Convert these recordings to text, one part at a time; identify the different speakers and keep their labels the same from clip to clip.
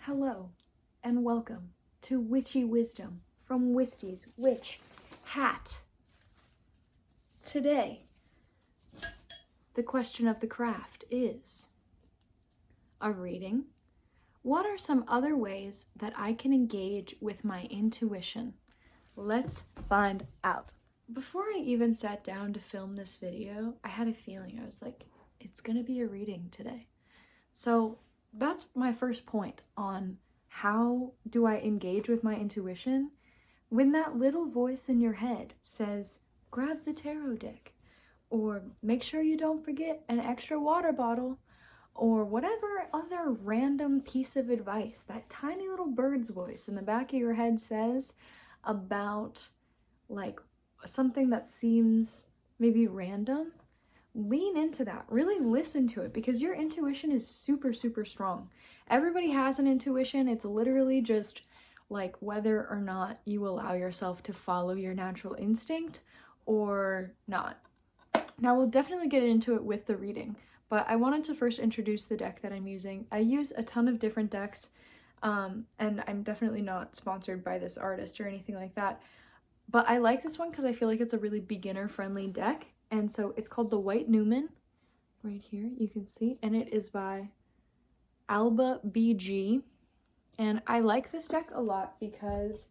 Speaker 1: Hello, and welcome to Witchy Wisdom from Wisty's Witch Hat. Today, the question of the craft is a reading. What are some other ways that I can engage with my intuition? Let's find out. Before I even sat down to film this video, I had a feeling. I was like, it's gonna be a reading today. So that's my first point on how do I engage with my intuition. When that little voice in your head says, grab the tarot deck, or make sure you don't forget an extra water bottle, or whatever other random piece of advice that tiny little bird's voice in the back of your head says about like something that seems maybe random, lean into that. Really listen to it, because your intuition is super, super strong. Everybody has an intuition. It's literally just like whether or not you allow yourself to follow your natural instinct or not. Now, we'll definitely get into it with the reading, but I wanted to first introduce the deck that I'm using. I use a ton of different decks, and I'm definitely not sponsored by this artist or anything like that. But I like this one because I feel like it's a really beginner-friendly deck. And so it's called the White Newman. Right here, you can see. And it is by Alba BG. And I like this deck a lot because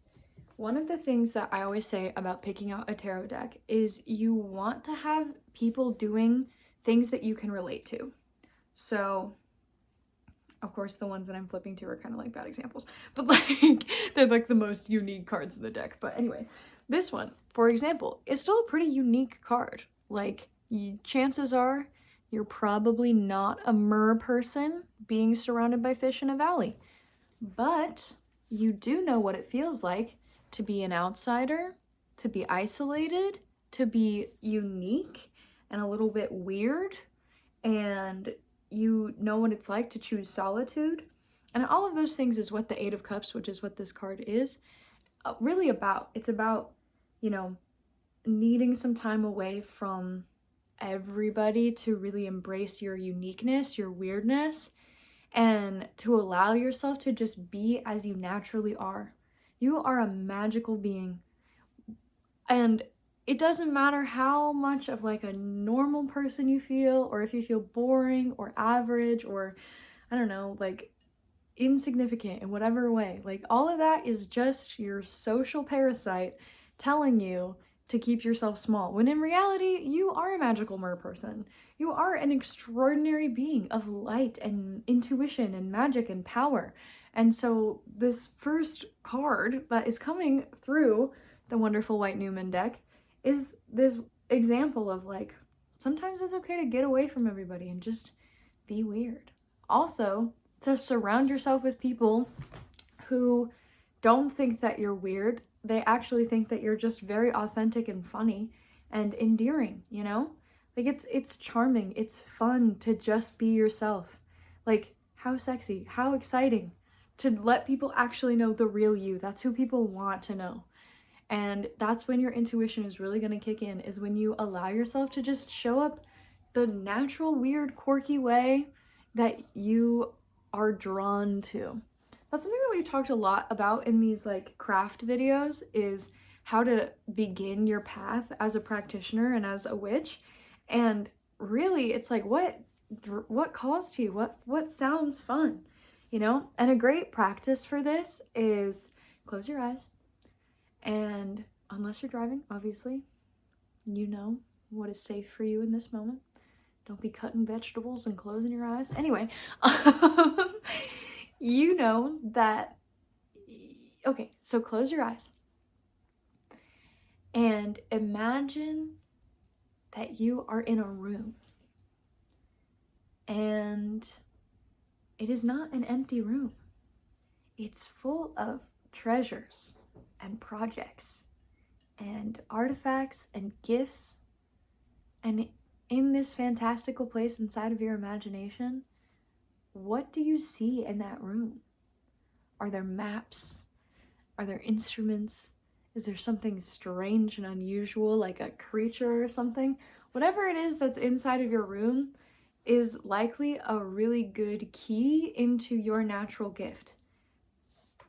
Speaker 1: one of the things that I always say about picking out a tarot deck is you want to have people doing things that you can relate to. So, of course, the ones that I'm flipping to are kind of like bad examples. But like, they're like the most unique cards in the deck. But anyway, this one, for example, is still a pretty unique card. Like, chances are you're probably not a mer person being surrounded by fish in a valley. But you do know what it feels like to be an outsider, to be isolated, to be unique and a little bit weird. And you know what it's like to choose solitude. And all of those things is what the Eight of Cups, which is what this card is, really about. It's about, you know, needing some time away from everybody to really embrace your uniqueness, your weirdness, and to allow yourself to just be as you naturally are. You are a magical being. And it doesn't matter how much of like a normal person you feel, or if you feel boring or average or, I don't know, like insignificant in whatever way. Like, all of that is just your social parasite telling you to keep yourself small, when in reality, you are a magical mer person. You are an extraordinary being of light and intuition and magic and power. And so this first card that is coming through the wonderful White Newman deck is this example of like, sometimes it's okay to get away from everybody and just be weird. Also, to surround yourself with people who don't think that you're weird. They actually think that you're just very authentic and funny and endearing, you know? Like, it's charming. It's fun to just be yourself. Like, how sexy, how exciting to let people actually know the real you. That's who people want to know. And that's when your intuition is really going to kick in, is when you allow yourself to just show up the natural, weird, quirky way that you are drawn to. That's something that we've talked a lot about in these like craft videos, is how to begin your path as a practitioner and as a witch. And really, it's like, what calls to you? What sounds fun, you know? And a great practice for this is close your eyes. And unless you're driving, obviously, you know what is safe for you in this moment. Don't be cutting vegetables and closing your eyes. Anyway, you know that. Okay, so close your eyes and imagine that you are in a room, and it is not an empty room. It's full of treasures and projects and artifacts and gifts. And in this fantastical place inside of your imagination, what do you see in that room? Are there maps? Are there instruments? Is there something strange and unusual, like a creature or something? Whatever it is that's inside of your room is likely a really good key into your natural gift.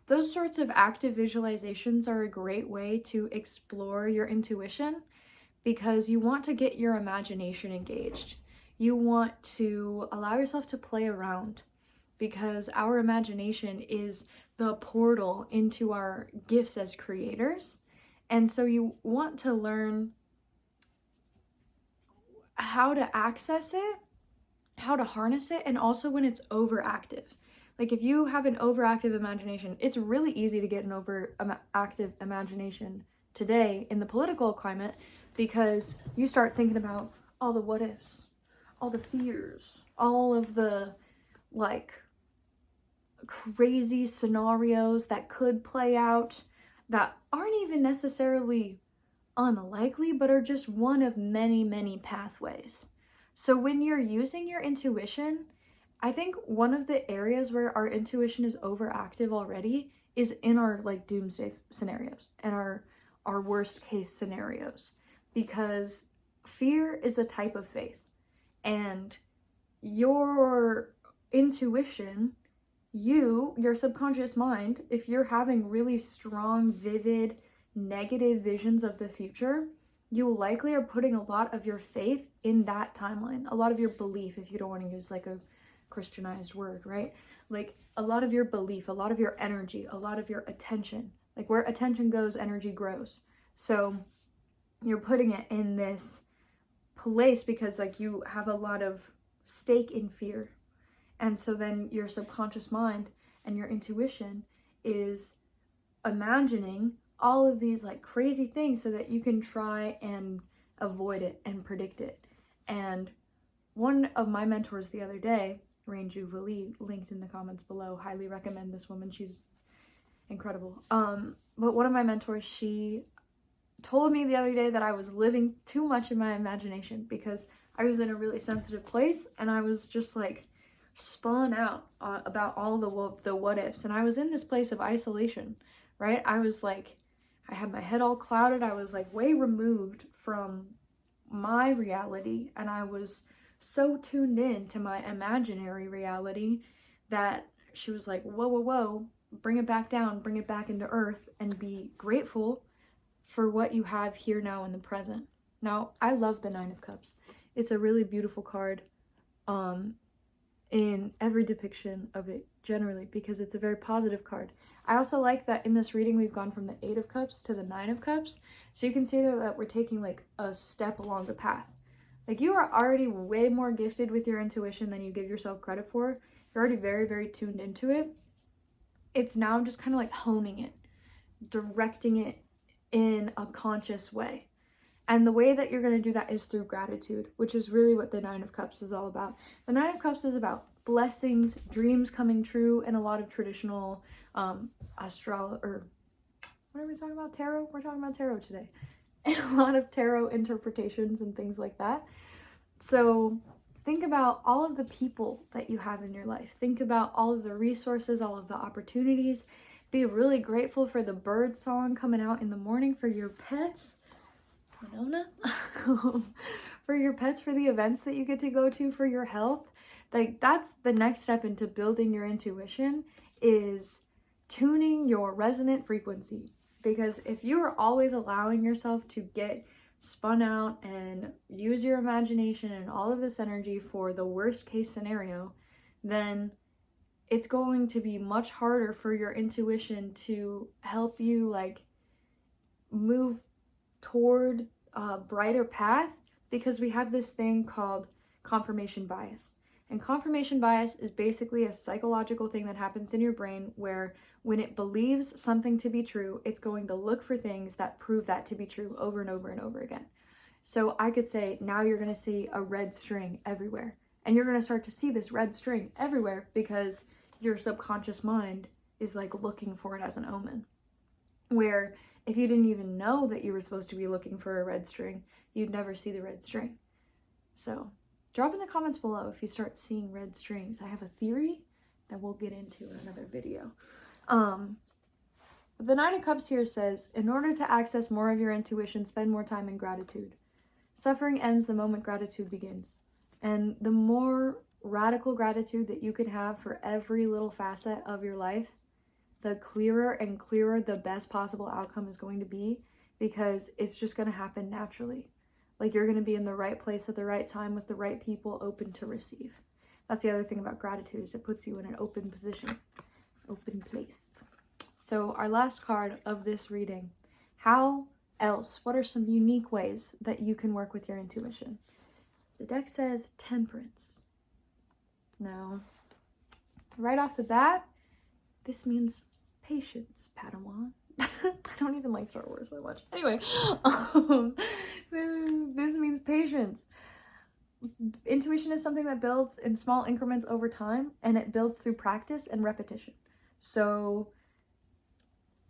Speaker 1: those sorts of active visualizations are a great way to explore your intuition because you want to get your imagination engaged. You want to allow yourself to play around because our imagination is the portal into our gifts as creators. And so you want to learn how to access it, how to harness it, and also when it's overactive. Like if you have an overactive imagination, it's really easy to get an overactive imagination today in the political climate because you start thinking about all the what ifs, all the fears, all of the like crazy scenarios that could play out that aren't even necessarily unlikely, but are just one of many, many pathways. So when you're using your intuition, I think one of the areas where our intuition is overactive already is in our like doomsday scenarios and our worst case scenarios, because fear is a type of faith, and your intuition, your subconscious mind, if you're having really strong, vivid, negative visions of the future, you likely are putting a lot of your faith in that timeline, a lot of your belief, if you don't want to use like a Christianized word, right? Like a lot of your belief, a lot of your energy, a lot of your attention. Like where attention goes, energy grows. So you're putting it in this place because like you have a lot of stake in fear. And so then your subconscious mind and your intuition is imagining all of these like crazy things so that you can try and avoid it and predict it. And one of my mentors the other day, Rain Juvalee, linked in the comments below, highly recommend this woman, she's incredible. But one of my mentors, she told me the other day that I was living too much in my imagination because I was in a really sensitive place and I was just like spun out about all the what ifs, and I was in this place of isolation, right? I was like, I had my head all clouded, I was like way removed from my reality, and I was so tuned in to my imaginary reality that she was like, whoa, bring it back down, bring it back into earth, and be grateful for what you have here now in the present. Now, I love the Nine of Cups. It's a really beautiful card in every depiction of it generally because it's a very positive card. I also like that in this reading we've gone from the Eight of Cups to the Nine of Cups, so you can see that we're taking like a step along the path. Like you are already way more gifted with your intuition than you give yourself credit for. You're already very, very tuned into it. It's now just kind of like honing it, directing it in a conscious way. And the way that you're going to do that is through gratitude, which is really what the Nine of Cups is all about. The Nine of Cups is about blessings, dreams coming true, and a lot of traditional or what are we talking about? Tarot? We're talking about tarot today. And a lot of tarot interpretations and things like that. So think about all of the people that you have in your life. Think about all of the resources, all of the opportunities. Be really grateful for the bird song coming out in the morning, for your pets. Winona? For your pets, for the events that you get to go to, for your health. Like that's the next step into building your intuition, is tuning your resonant frequency. Because if you are always allowing yourself to get spun out and use your imagination and all of this energy for the worst case scenario, then it's going to be much harder for your intuition to help you like move toward a brighter path, because we have this thing called confirmation bias. And confirmation bias is basically a psychological thing that happens in your brain where when it believes something to be true, it's going to look for things that prove that to be true over and over and over again. So I could say, now you're going to see a red string everywhere. And you're going to start to see this red string everywhere because your subconscious mind is like looking for it as an omen. Where if you didn't even know that you were supposed to be looking for a red string, you'd never see the red string. So drop in the comments below if you start seeing red strings. I have a theory that we'll get into in another video. The Nine of Cups here says, in order to access more of your intuition, spend more time in gratitude. Suffering ends the moment gratitude begins. And the more radical gratitude that you could have for every little facet of your life, the clearer and clearer the best possible outcome is going to be, because it's just going to happen naturally. Like, you're going to be in the right place at the right time with the right people open to receive. That's the other thing about gratitude, is it puts you in an open position, open place. So our last card of this reading, how else, what are some unique ways that you can work with your intuition? The deck says temperance. Now, right off the bat, this means patience, Padawan. I don't even like Star Wars that much. Anyway, this means patience. Intuition is something that builds in small increments over time, and it builds through practice and repetition. So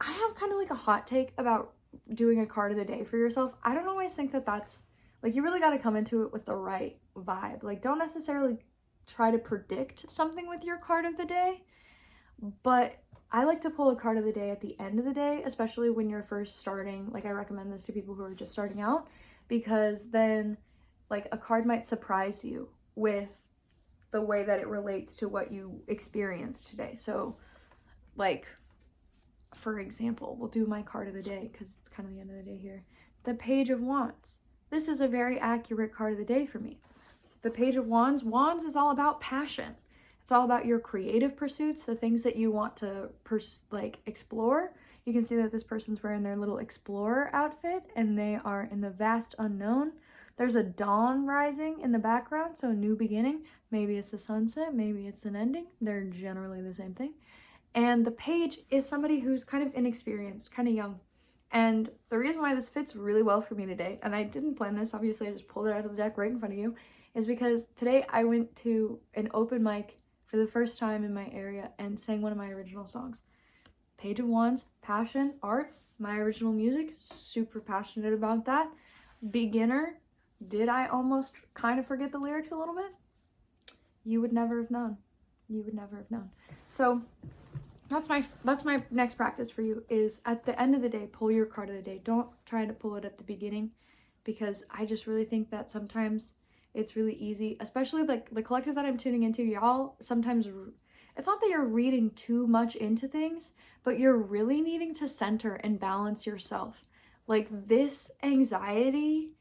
Speaker 1: I have kind of like a hot take about doing a card of the day for yourself. I don't always think that that's, like, you really got to come into it with the right vibe. Like, don't necessarily try to predict something with your card of the day, but I like to pull a card of the day at the end of the day, especially when you're first starting. Like, I recommend this to people who are just starting out, because then, like, a card might surprise you with the way that it relates to what you experienced today. So, like, for example, we'll do my card of the day because it's kind of the end of the day here. The Page of Wands. This is a very accurate card of the day for me. The Page of Wands. Wands is all about passion. It's all about your creative pursuits, the things that you want to explore. You can see that this person's wearing their little explorer outfit, and they are in the vast unknown. There's a dawn rising in the background, so a new beginning. Maybe it's a sunset, maybe it's an ending. They're generally the same thing. And the Page is somebody who's kind of inexperienced, kind of young. And the reason why this fits really well for me today, and I didn't plan this, obviously I just pulled it out of the deck right in front of you, is because today I went to an open mic for the first time in my area and sang one of my original songs. Page of Wands, passion, art, my original music, super passionate about that. Beginner, did I almost kind of forget the lyrics a little bit? You would never have known. You would never have known. So that's my next practice for you, is at the end of the day, pull your card of the day. Don't try to pull it at the beginning, because I just really think that sometimes it's really easy, especially like the collective that I'm tuning into, y'all sometimes, it's not that you're reading too much into things, but you're really needing to center and balance yourself. Like, this anxiety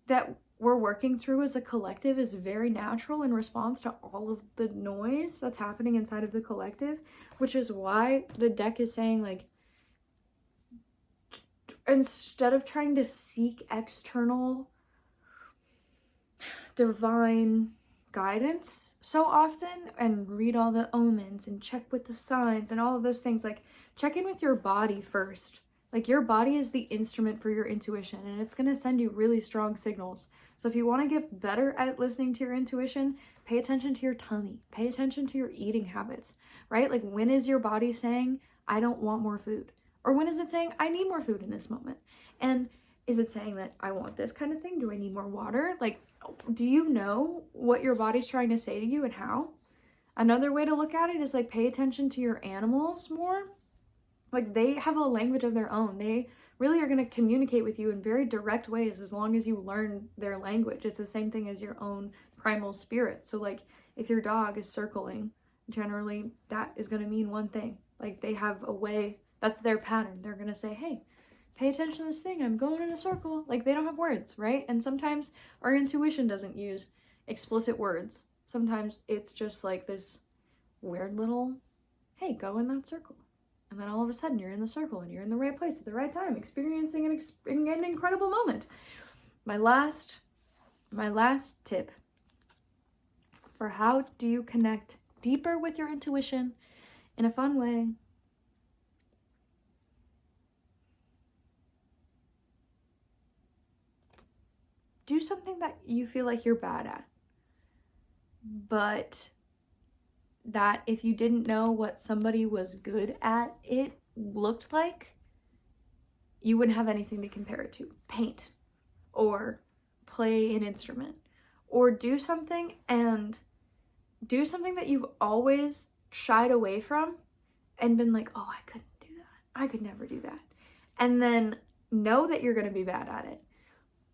Speaker 1: that we're working through as a collective is very natural in response to all of the noise that's happening inside of the collective, which is why the deck is saying, like, instead of trying to seek external divine guidance so often and read all the omens and check with the signs and all of those things, like, check in with your body first. Like, your body is the instrument for your intuition, and it's going to send you really strong signals. So if you want to get better at listening to your intuition, pay attention to your tummy, pay attention to your eating habits, right? Like, when is your body saying, I don't want more food? Or when is it saying, I need more food in this moment? And is it saying that I want this kind of thing? Do I need more water? Like, do you know what your body's trying to say to you and how? Another way to look at it is, like, pay attention to your animals more. Like, they have a language of their own. They really are going to communicate with you in very direct ways as long as you learn their language. It's the same thing as your own primal spirit. So, like, if your dog is circling, generally that is going to mean one thing. Like, they have a way, that's their pattern. They're going to say, hey, pay attention to this thing, I'm going in a circle. Like, they don't have words, right? And sometimes our intuition doesn't use explicit words. Sometimes it's just like this weird little, hey, go in that circle. And then all of a sudden you're in the circle and you're in the right place at the right time, experiencing an incredible moment. My last tip for how do you connect deeper with your intuition in a fun way. Do something that you feel like you're bad at, but that if you didn't know what somebody was good at it looked like, you wouldn't have anything to compare it to. Paint, or play an instrument, or do something that you've always shied away from and been like, oh, I couldn't do that. I could never do that. And then know that you're going to be bad at it.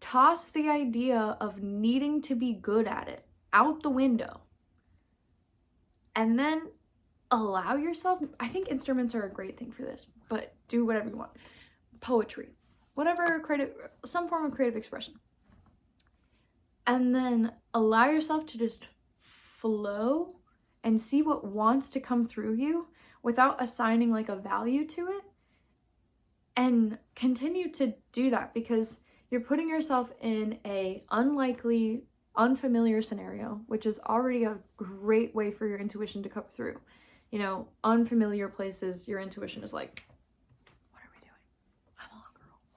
Speaker 1: Toss the idea of needing to be good at it out the window. And then allow yourself, I think instruments are a great thing for this, but do whatever you want. Poetry, whatever creative, some form of creative expression. And then allow yourself to just flow and see what wants to come through you without assigning like a value to it. And continue to do that, because you're putting yourself in a unlikely, unfamiliar scenario, which is already a great way for your intuition to come through. You know, unfamiliar places, your intuition is like, what are we doing?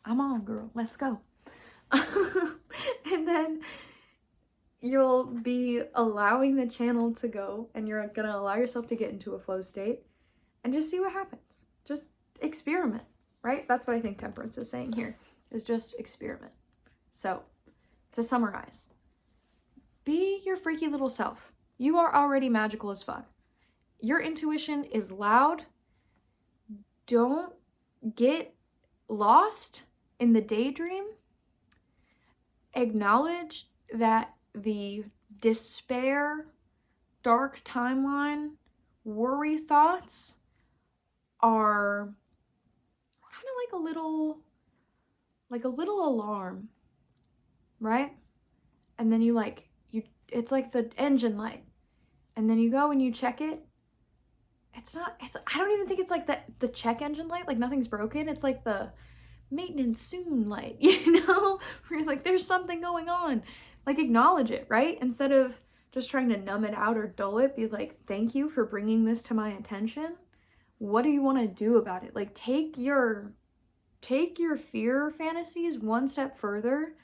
Speaker 1: I'm on, girl. Let's go. And then you'll be allowing the channel to go, and you're gonna allow yourself to get into a flow state and just see what happens. Just experiment, right? That's what I think Temperance is saying here, is just experiment. So, to summarize, be your freaky little self. You are already magical as fuck. Your intuition is loud. Don't get lost in the daydream. Acknowledge that the despair, dark timeline, worry thoughts are kind of like a little alarm, right? And then it's like the engine light. And then you go and you check it. I don't even think it's like the check engine light, like nothing's broken. It's like the maintenance soon light, you know? Where you're like, there's something going on. Like, acknowledge it, right? Instead of just trying to numb it out or dull it, be like, thank you for bringing this to my attention. What do you want to do about it? Like, take your fear fantasies one step further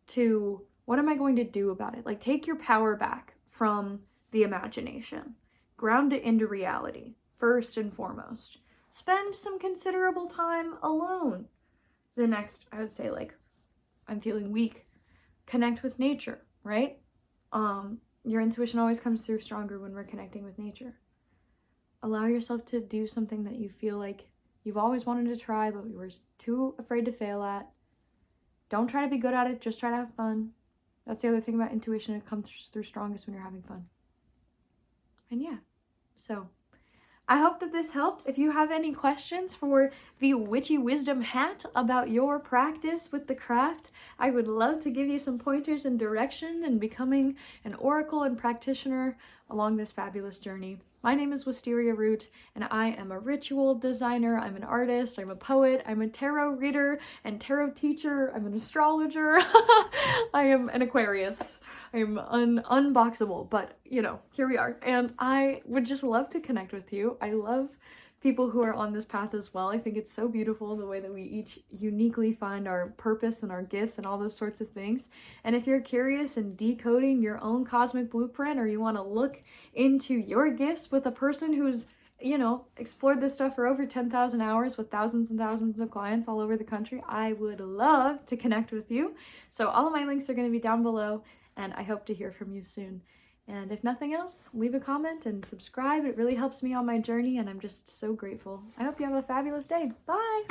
Speaker 1: to, what am I going to do about it? Like, take your power back from the imagination. Ground it into reality, first and foremost. Spend some considerable time alone. The next, I would say, like, I'm feeling weak. Connect with nature, right? Your intuition always comes through stronger when we're connecting with nature. Allow yourself to do something that you feel like you've always wanted to try, but you were too afraid to fail at. Don't try to be good at it, just try to have fun. That's the other thing about intuition, it comes through strongest when you're having fun. And yeah, so I hope that this helped. If you have any questions for the Witchy Wisdom hat about your practice with the craft, I would love to give you some pointers and direction in becoming an oracle and practitioner along this fabulous journey. My name is Wisteria Root, and I am a ritual designer, I'm an artist, I'm a poet, I'm a tarot reader and tarot teacher, I'm an astrologer, I am an Aquarius. I'm unboxable, but you know, here we are. And I would just love to connect with you. I love people who are on this path as well. I think it's so beautiful the way that we each uniquely find our purpose and our gifts and all those sorts of things. And if you're curious and decoding your own cosmic blueprint, or you want to look into your gifts with a person who's, you know, explored this stuff for over 10,000 hours with thousands and thousands of clients all over the country, I would love to connect with you. So all of my links are going to be down below, and I hope to hear from you soon. And if nothing else, leave a comment and subscribe. It really helps me on my journey, and I'm just so grateful. I hope you have a fabulous day. Bye!